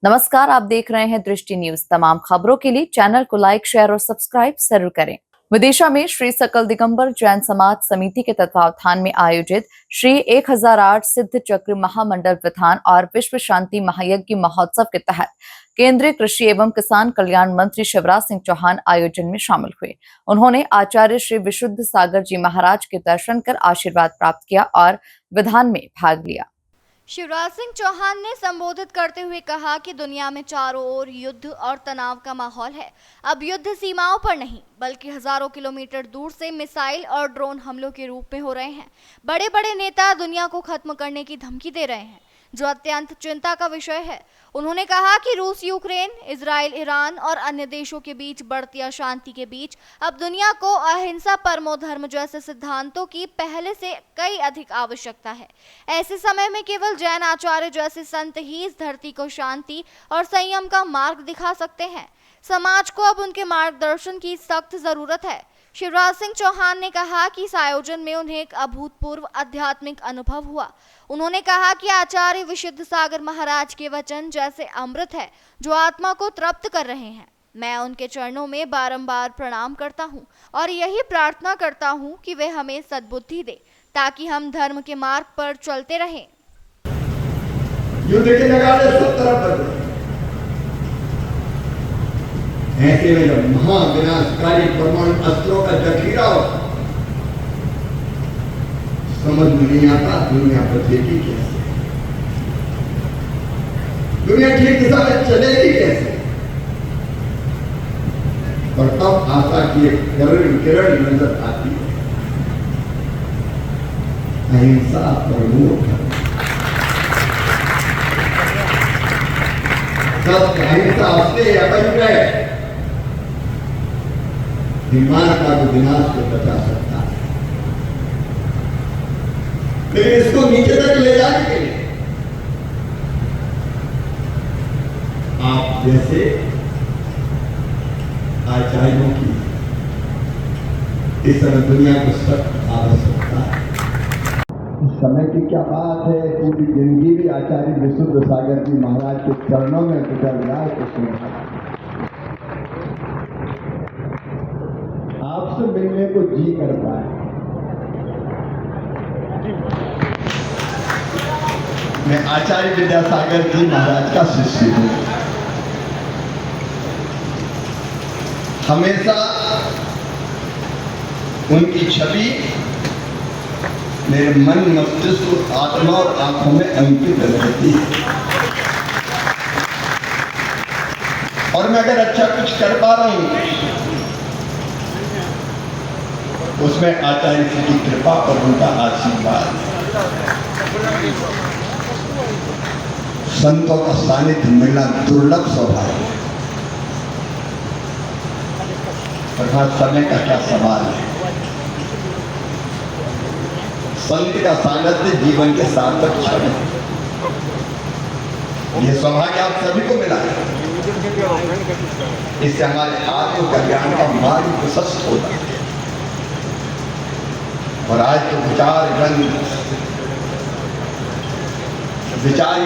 नमस्कार, आप देख रहे हैं दृष्टि न्यूज। तमाम खबरों के लिए चैनल को लाइक, शेयर और सब्सक्राइब जरूर करें। विदिशा में श्री सकल दिगंबर जैन समाज समिति के तत्वावधान में आयोजित श्री 1008 सिद्ध चक्र महामंडल विधान और विश्व शांति महायज्ञ महोत्सव के तहत केंद्रीय कृषि एवं किसान कल्याण मंत्री शिवराज सिंह चौहान आयोजन में शामिल हुए। उन्होंने आचार्य श्री विशुद्ध सागर जी महाराज के दर्शन कर आशीर्वाद प्राप्त किया और विधान में भाग लिया। शिवराज सिंह चौहान ने संबोधित करते हुए कहा कि दुनिया में चारों ओर युद्ध और तनाव का माहौल है। अब युद्ध सीमाओं पर नहीं बल्कि हजारों किलोमीटर दूर से मिसाइल और ड्रोन हमलों के रूप में हो रहे हैं। बड़े बड़े नेता दुनिया को खत्म करने की धमकी दे रहे हैं, जो अत्यंत चिंता का विषय है। उन्होंने कहा कि रूस, यूक्रेन, इजराइल, ईरान और अन्य देशों के बीच बढ़ती अशांति के बीच अब दुनिया को अहिंसा, परमो धर्म जैसे सिद्धांतों की पहले से कई अधिक आवश्यकता है। ऐसे समय में केवल जैन आचार्य जैसे संत ही इस धरती को शांति और संयम का मार्ग दिखा सकते हैं। समाज को अब उनके मार्गदर्शन की सख्त जरूरत है। शिवराज सिंह चौहान ने कहा कि इस आयोजन में उन्हें एक अभूतपूर्व आध्यात्मिक अनुभव हुआ। उन्होंने कहा कि आचार्य विशुद्ध सागर महाराज के वचन जैसे अमृत है, जो आत्मा को तृप्त कर रहे हैं। मैं उनके चरणों में बारंबार प्रणाम करता हूं और यही प्रार्थना करता हूं कि वे हमें सद्बुद्धि दे, ताकि हम धर्म के मार्ग पर चलते रहें। युद्ध के नगाड़े सब तरफ बजे। ऐसे में जब महाविनाशकारी परमाणु अस्त्रों का जखीरा होता, समझ में नहीं आता दुनिया बचेगी कैसे, दुनिया ठीक दिशा में चलेगी कैसे। और तब आशा की एक किरण नजर आती है, अहिंसा परमो धर्म। सत्य, अहिंसा असली अपच है, विमान का तो विनाश को बचा सकता है, लेकिन इसको नीचे तक ले जाने के लिए आप जैसे आचार्यों की इस समय दुनिया को सख्त आवश्यकता है। इस समय की क्या बात है, पूरी जिंदगी भी आचार्य विशुद्ध सागर जी महाराज के चरणों में गुजर गया तो सुना। आपसे मिलने को जी करता है। मैं आचार्य विद्यासागर जी महाराज का शिष्य हूं। हमेशा उनकी छवि मेरे मन, मस्तिष्क, आत्मा और आंखों में अंकित रहती है। और मैं अगर अच्छा कुछ कर पा रहा हूं उसमें आचार्य जी की कृपा और उनका आशीर्वाद। संतों का सानिध्य मिलना दुर्लभ स्वभाव है, अर्थात समय का क्या सवाल है। संत का सानिध्य जीवन के सार्थक क्षण है। यह सौभाग्य आप सभी को मिला है। इससे हमारे आत्म कल्याण का मार्ग प्रशस्त होता है। और आज तो विचार ही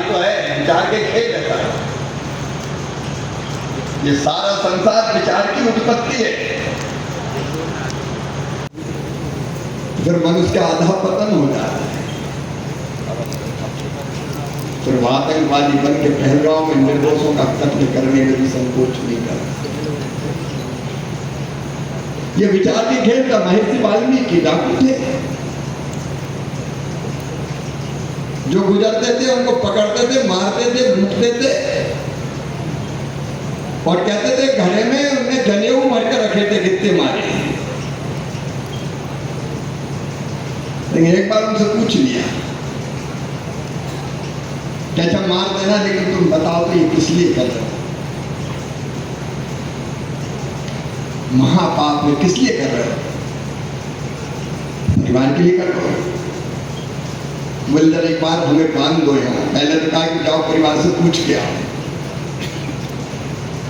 तो है, विचार के खेल रहता है। ये सारा संसार विचार की उत्पत्ति है। फिर मनुष्य का आधा पतन हो जाता है। फिर आतंकवादी बन के पहलगांव में निर्दोषों का कत्ल करने में भी संकोच नहीं करता। ये विचार के खेल का महर्षि वाल्मीकि डाकू थे, जो गुजरते थे उनको पकड़ते थे, मारते थे, लूटते थे और कहते थे घरे में उन्हें जनेऊ मरकर रखे थे, कितने मारे। लेकिन एक बार उनसे पूछ लिया कि अच्छा मार देना, लेकिन तुम बताओ तो ये किस लिए कर रहे हो, महापाप में किस लिए कर रहे हो? परिवार के लिए कर रहे हो? बोले एक बार हमें बांध दो यहाँ। पहले तो कहा कि जाओ परिवार से पूछ के आओ,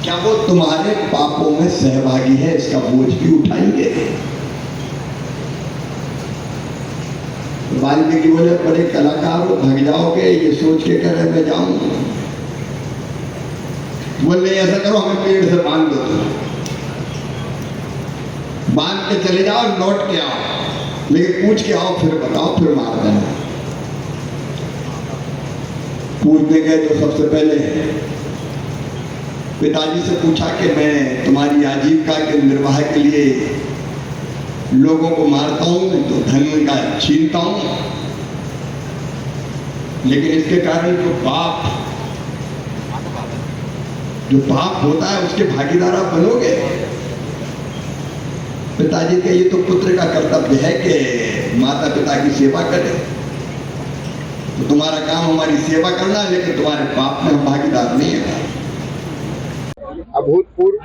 क्या वो तुम्हारे पापों में सहभागी है, इसका बोझ भी उठाएंगे? वाल्मीकि बोले बड़े कलाकार हो, भाग जाओगे, ये सोच के कर मैं जाऊंगा। बोले ऐसा करो हमें पेड़ से बांध दो, बांध के चले जाओ, लौट के आओ, लेकिन पूछ के आओ, फिर बताओ, फिर मार देना। पूछने गए तो सबसे पहले पिताजी से पूछा कि मैं तुम्हारी आजीविका के निर्वाह के लिए लोगों को मारता हूं तो धन का छीनता हूं, लेकिन इसके कारण जो पाप होता है उसके भागीदार आप बनोगे। पिताजी के ये तो पुत्र का कर्तव्य है कि माता पिता की सेवा करे, तो तुम्हारा काम हमारी सेवा करना है, लेकिन तुम्हारे पाप में हम भागीदार नहीं है। अभूतपूर्व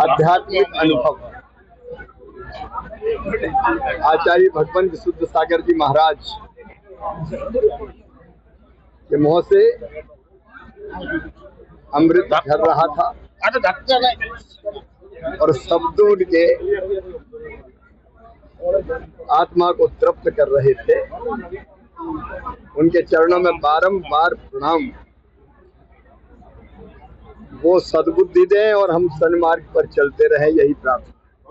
आध्यात्मिक अनुभव आचार्य भगवान विशुद्ध सागर जी महाराज के मुंह से अमृत झर रहा था और शब्दों के आत्मा को तृप्त कर रहे थे। उनके चरणों में बारंबार प्रणाम। वो सद्बुद्धि दें और हम सन्मार्ग पर चलते रहे, यही प्रार्थना।